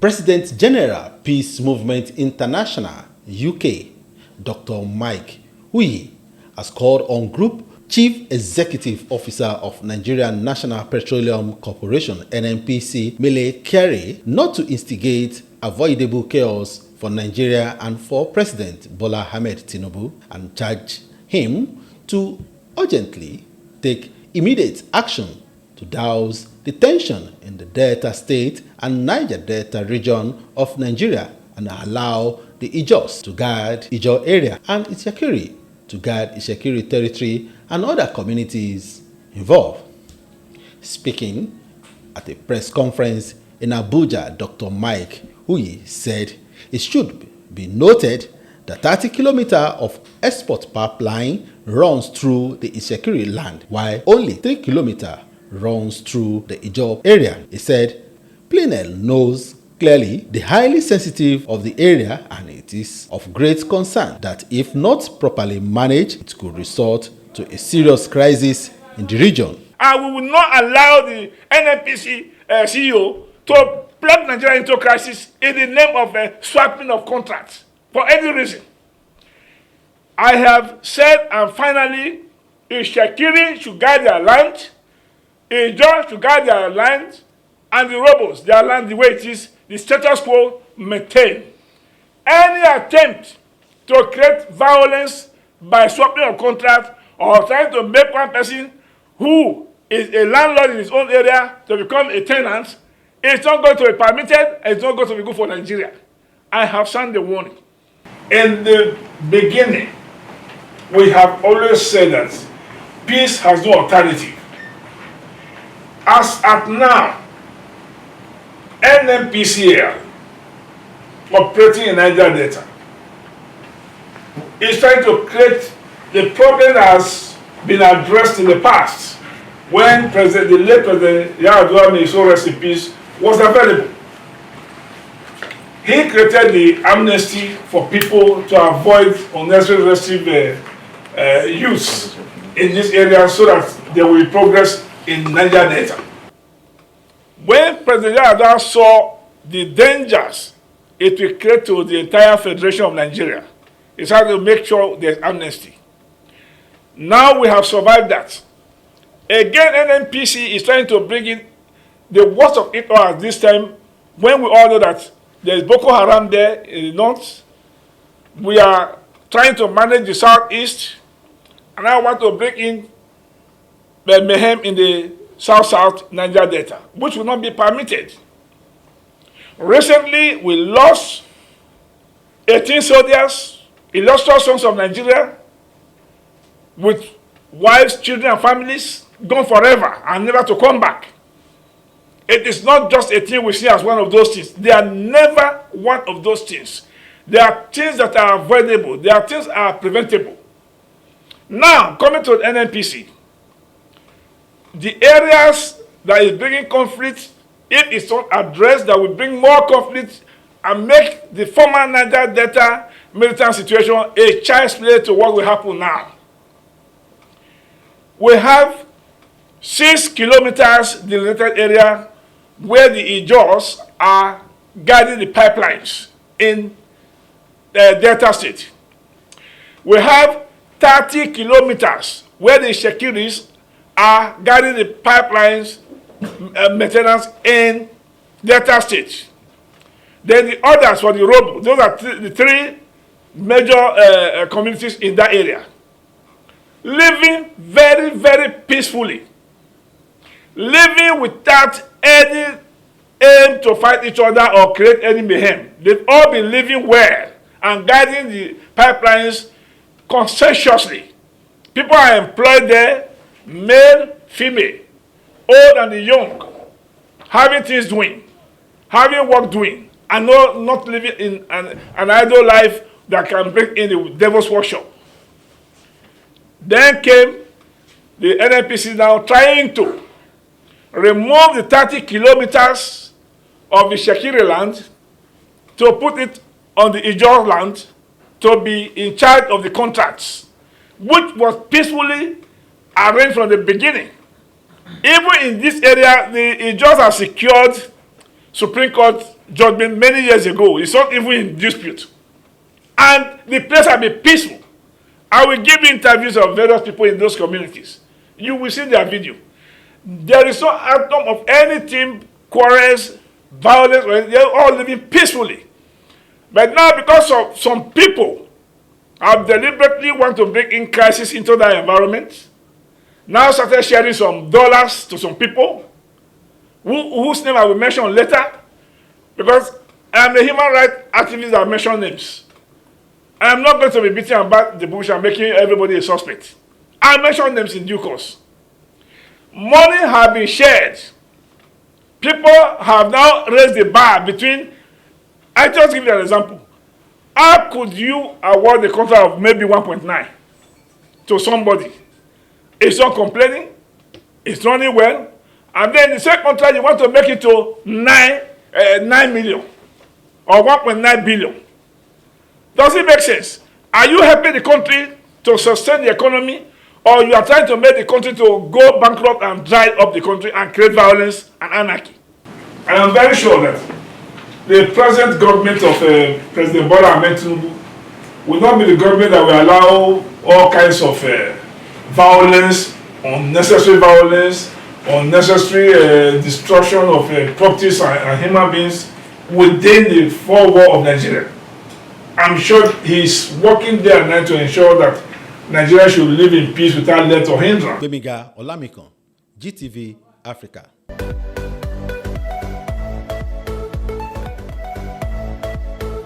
President General Peace Movement International UK, Dr. Mike Hui, has called on Group Chief Executive Officer of Nigerian National Petroleum Corporation (NNPCL) Mele Kyari not to instigate avoidable chaos for Nigeria and for President Bola Ahmed Tinubu, and charged him to urgently take immediate action to douse the tension in the Delta State and Niger Delta region of Nigeria and allow the Ijos to guard Ijaw area and Itsekiri to guard Itsekiri territory and other communities involved. Speaking at a press conference in Abuja, Dr. Mike Hui said it should be noted that 30 kilometers of export pipeline runs through the Itsekiri land, while only 3 kilometers runs through the Ijaw area. He said, Plenel knows clearly the highly sensitive of the area, and it is of great concern that if not properly managed, it could result to a serious crisis in the region. And we will not allow the NNPC CEO to plug Nigeria into crisis in the name of swapping of contracts for any reason. I have said, and finally, Itsekiri should guide their land, Ijaw should guide their land, and the rebels, their land the way it is, the status quo maintained. Any attempt to create violence by swapping of contracts or trying to make one person who is a landlord in his own area to become a tenant, it's not going to be permitted, and it's not going to be good for Nigeria. I have sounded the warning. In the beginning, we have always said that peace has no alternative. As at now, NNPCL, operating in Niger Delta, is trying to create the problem that has been addressed in the past when the late President Yar'Adua, may so rest in peace, was available. He created the amnesty for people to avoid unnecessary restrictive use in this area so that there will be progress in Niger Delta. When President Yar'Adua saw the dangers it will create to the entire Federation of Nigeria, he had to make sure there's amnesty. Now we have survived that. Again, NNPC is trying to bring in the worst of it all at this time, when we all know that there's Boko Haram there in the north. We are trying to manage the southeast, and I want to bring in the mayhem in the south Niger Delta, which will not be permitted. Recently, we lost 18 soldiers, illustrious sons of Nigeria, with wives, children, and families, gone forever and never to come back. It is not just a thing we see as one of those things. They are never one of those things. There are things that are avoidable. There are things that are preventable. Now, coming to the NNPC, the areas that is bringing conflict, if it's not addressed, that will bring more conflict and make the former Niger Delta militant situation a child's play to what will happen now. We have 6 kilometers designated area where the Ijaws are guarding the pipelines in the Delta State. We have 30 kilometers where the Itsekiris are guarding the pipelines maintenance in Delta State. Then the others for the road, those are the 3 major communities in that area, living very, very peacefully, living without any aim to fight each other or create any mayhem. They've all been living well and guiding the pipelines conscientiously. People are employed there, male, female, old and the young, having things doing, having work doing, and not living in an idle life that can bring in the devil's workshop. Then came the NNPC now trying to remove the 30 kilometers of the Itsekiri land to put it on the Ijaw land to be in charge of the contracts, which was peacefully arranged from the beginning. Even in this area, the Ijaws have secured Supreme Court judgment many years ago. It's not even in dispute. And the place will be peaceful. I will give you interviews of various people in those communities. You will see their video. There is no atom of anything, quarrels, violence, they're all living peacefully. But now, because of some people have deliberately want to bring in crisis into that environment, now started sharing some dollars to some people, whose name I will mention later, because I am a human rights activist that mention names. I am not going to be beating about the bush and making everybody a suspect. I mention names in due course. Money has been shared. People have now raised the bar between, I just give you an example. How could you award a contract of maybe 1.9 to somebody? It's not complaining, it's running well, and then the same contract you want to make it to 9 million or 1.9 billion. Does it make sense? Are you helping the country to sustain the economy, or you are trying to make the country to go bankrupt and dry up the country and create violence and anarchy? I am very sure that the present government of President Bola Ahmed Tinubu will not be the government that will allow all kinds of violence, unnecessary destruction of properties and human beings within the four walls of Nigeria. I'm sure he's working day and night to ensure that Nigeria should live in peace without let or hindrance. Gbemiga Olamikon, GTV Africa.